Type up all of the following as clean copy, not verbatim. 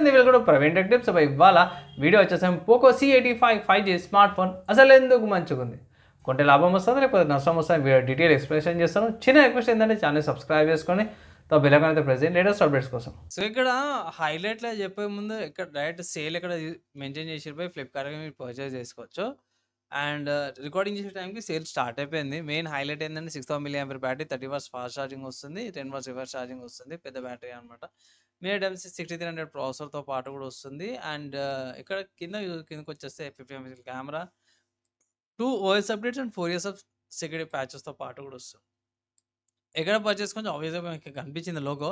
నమస్తే వీళ్ళు కూడా ప్రవీణ్ టెక్ టిప్స్ ఇవాళ వీడియో వచ్చేసాం Poco C85 5G smart phone అసలు ఎందుకు మంచిగా ఉంది, కొంటే లాభం వస్తుంది లేకపోతే నష్టం వస్తుంది, వీడియో డీటెయిల్ ఎక్స్ప్లెనేషన్ చేస్తాను. చిన్న రిక్వెస్ట్ ఏంటంటే ఛానల్ సబ్స్క్రైబ్ చేసుకొని బెల్ ఐకాన్ అయితే ప్రెజెంట్ లేటెస్ట్ అప్డేట్స్ కోసం. సో ఇక్కడ హైలైట్‌లో చెప్పే ముందు ఇక్కడ డైరెక్ట్ సేల్ ఇక్కడ మెన్షన్ చేసిర్రు ఫ్లిప్‌కార్ట్‌లో మీరు పర్చేస్ చేసుకోవచ్చు. అండ్ రికార్డింగ్ చేసే టైంకి సేల్ స్టార్ట్ అయిపోయింది. మెయిన్ హైలైట్ ఏంటంటే 6000 milli battery, 30 watts fast charging వస్తుంది, 10 వాట్స్ రివర్స్ ఛార్జింగ్ వస్తుంది. పెద్ద బ్యాటరీ అనమాట. మీడియా డెల్సీ 6300 ప్రాసెసర్‌తో పాటు కూడా వస్తుంది. అండ్ ఇక్కడ కిందకొచ్చేస్తే 50 MP camera, 2 OS updates and 4 years of security ప్యాచెస్‌తో పాటు కూడా వస్తుంది. ఎక్కడ పర్చేస్ కొంచెం ఆబ్వియస్‌గా మీకు కనిపించింది లోగో.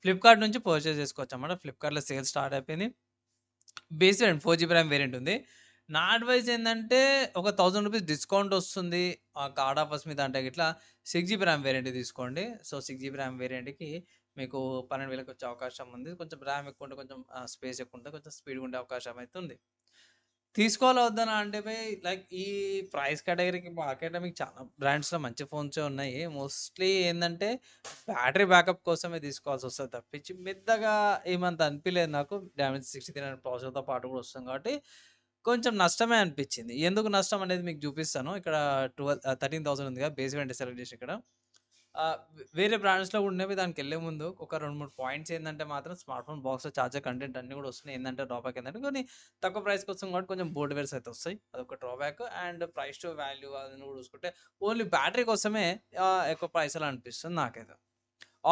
ఫ్లిప్‌కార్ట్ నుంచి పర్చేస్ చేసుకోవచ్చన్నమాట. ఫ్లిప్‌కార్ట్‌లో సేల్ స్టార్ట్ అయిపోయింది. Base variant 4 GB RAM variant ఉంది. నా అడ్వైస్ ఏందంటే ఒక ₹1000 డిస్కౌంట్ వస్తుంది. కార్డ్ ఆఫర్స్ మీద అంటే గిట్లా 6 జీబీ ర్యామ్ వేరియంట్ తీసుకోండి. సో 6 జీబీ ర్యామ్ వేరియంట్‌కి మీకు 12,000కి వచ్చే అవకాశం ఉంది. కొంచెం ర్యామ్ ఎక్కువ ఉంటే కొంచెం స్పేస్ ఎక్కువ ఉంటే కొంచెం స్పీడ్‌గా ఉండే అవకాశం అయితే ఉంది. తీసుకోవాలా వద్దనా అంటే లైక్ ఈ ప్రైస్ కేటగిరీకి మార్కెట్‌లో మీకు చాలా బ్రాండ్స్‌లో మంచి ఫోన్సే ఉన్నాయి. మోస్ట్‌లీ ఏందంటే బ్యాటరీ బ్యాకప్ కోసమే తీసుకోవాల్సొస్తది తప్పించి పెద్దగా ఏమంత అనిపియలేదు నాకు. డామెన్ 6300 ప్రాసెసర్‌తో పాటు కూడా వస్తుంది కాబట్టి కొంచెం నష్టమే అనిపించింది. ఎందుకు నష్టం అనేది మీకు చూపిస్తాను. ఇక్కడ 13,000 ఉందిగా బేస్ వేరియంట్ సెలెక్ట్ చేసి ఇక్కడ. వేరే బ్రాండ్స్‌లో కూడా ఉన్నవి. దానికెళ్ళే ముందు ఒక 2, 3 పాయింట్స్ ఏందంటే మాత్రం స్మార్ట్ ఫోన్ బాక్స్‌లో చార్జర్ కంటెంట్ అన్నీ కూడా వస్తున్నాయి. ఏందంటే డ్రాబ్యాక్ ఏందంటే కొన్ని తక్కువ ప్రైస్‌కి వస్తుంది కాబట్టి కొంచెం బోర్డ్ వేర్స్ అయితే వస్తాయి. అదొక drawback. And price to value అదని కూడా చూసుకుంటే ఓన్లీ బ్యాటరీ కోసమే ఎక్కువ పైసలు అనిపిస్తుంది నాకైతే.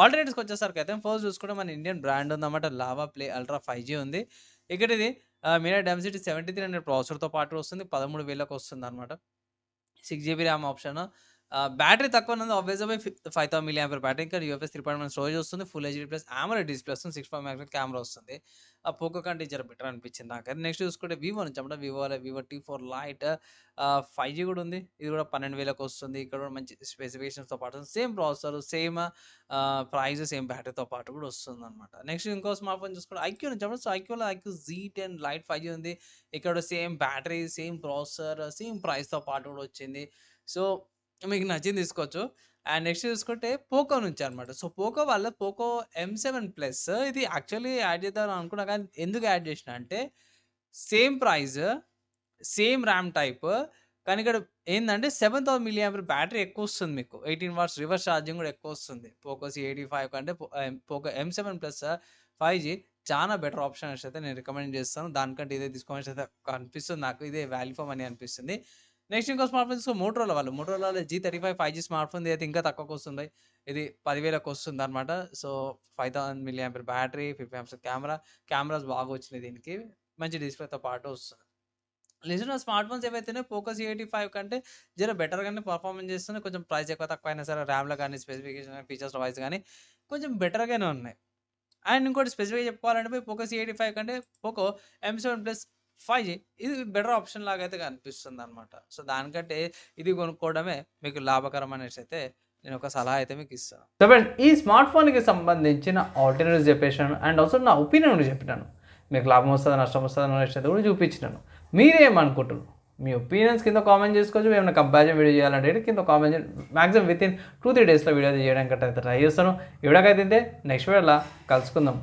ఆల్టర్‌నేటివ్స్‌కి వచ్చేసరికైతే ఫస్ట్ చూసుకుంటే మన ఇండియన్ బ్రాండ్ ఉందన్నమాట. లావా ప్లే అల్ట్రా 5G ఉంది. ఇక్కడ ఇది మీడియా డెమెన్సిటీ 7300 ప్రాసెసర్‌తో పాటు వస్తుంది. 13,000కి వస్తుందన్నమాట. 6 జీబీ ర్యామ్ ఆప్షన్. బ్యాటరీ తక్కువనుంది ఆబ్వియస్‌గా 5000 మిల్లీ ఆంపియర్ బ్యాటరీ. ఇంకా యూఎఫ్ఎస్ 3.1 స్టోరేజ్ వస్తుంది. Full HD plus AMOLED display వస్తుంది. 65 మెగాపిక్సెల్ కెమెరా వస్తుంది. పోకో కంటే జర బెటర్ అనిపించింది నాకైతే. నెక్స్ట్ చూసుకుంటే వివో నుంచి అన్నమాట. వివో T4 లైట్ 5G కూడా ఉంది. ఇది కూడా 12,000కి వస్తుంది. ఇక్కడ కూడా మంచి స్పెసిఫికేషన్స్‌తో పాటు same processor, same price, same బ్యాటరీతో పాటు కూడా వస్తుందన్నమాట. నెక్స్ట్ ఇంకో స్మార్ట్ ఫోన్ చూసుకుంటే ఐక్యూ నుంచి అన్నమాట. So ఐక్యూలో IQ Z10 light 5G ఉంది. ఇక్కడ same battery, same processor, same ప్రైస్‌తో పాటు కూడా వచ్చింది. సో మీకు నచ్చింది తీసుకోవచ్చు. అండ్ నెక్స్ట్ చూసుకుంటే పోకో నుంచి అనమాట. సో పోకో వాళ్ళ పోకో M7 ప్లస్ ఇది యాక్చువల్లీ యాడ్ చేద్దాం అనుకున్నా కానీ ఎందుకు యాడ్ చేసినా అంటే same price, same RAM type, కానీ ఇక్కడ ఏందంటే 7000 మిల్లీ ఆంపియర్ బ్యాటరీ ఎక్కువొస్తుంది మీకు. 18 వాట్స్ రివర్స్ ఛార్జింగ్ కూడా ఎక్కువొస్తుంది. పోకో C85 కంటే పోకో M7 ప్లస్ 5G చాలా బెటర్ ఆప్షన్ అయితే నేను రికమెండ్ చేస్తాను. దానికంటే ఇదే తీసుకోవాల్సి అయితే అనిపిస్తుంది నాకు. ఇదే వాల్యూ ఫర్ మనీ అనిపిస్తుంది. నెక్స్ట్ ఇంకో స్మార్ట్ ఫోన్ తీసుకో Motorola G35 5G smart phone ఇదైతే ఇంకా తక్కువకొస్తుంది. ఇది 10,000కి వస్తుందన్నమాట. So 5000 milli ampere battery, 50 MP cameras బాగా వచ్చినాయి దీనికి. మంచి డిస్‌ప్లేతో పాటు వస్తుంది. లిజనర్ స్మార్ట్ ఫోన్స్ ఏవైతున్నాయో పోకో C85 కంటే జర బెటర్‌గానే పెర్ఫార్మెన్స్ చేస్తున్నాయి. కొంచెం ప్రైస్ ఎక్కువ తక్కువ అయినా సరే ర్యామ్‌లో గానీ, స్పెసిఫికేషన్ ఫీచర్స్ వైస్ గానీ కొంచెం బెటర్‌గానే ఉన్నాయి. అండ్ ఇంకోటి స్పెసిఫిక్‌గా చెప్పుకోవాలంటే పోకో C85 కంటే పోకో M7 ప్లస్ 5G ఇది బెటర్ ఆప్షన్ లాగా అయితే కనిపిస్తుందనమాట. సో దానికంటే ఇది కొనుక్కోవడమే మీకు లాభకరం అనేసైతే నేను ఒక సలహా అయితే మీకు ఇస్తాను. సో ఫ్రెండ్స్, ఈ స్మార్ట్ ఫోన్కి సంబంధించిన ఆల్టర్నేటివ్స్ చెప్పేసాను అండ్ ఆల్సో నా ఒపీనియన్ కూడా చెప్పినాను. మీకు లాభం వస్తుందా నష్టం వస్తుందా అనేసి కూడా చూపించినాను. మీరేమనుకుంటున్నారు? మీ ఒపీనియన్స్ కింద కామెంట్ చేసుకోవచ్చు. ఏమైనా కంపారిజన్ వీడియో చేయాలంటే కింద కామెంట్ చేయండి. మాక్సిమం వితిన్ 2-3 డేస్లో వీడియో చేయడానికి అయితే ట్రై చేస్తాను. ఇవిడకైతే నెక్స్ట్ వీడియోలో కలుసుకుందాం.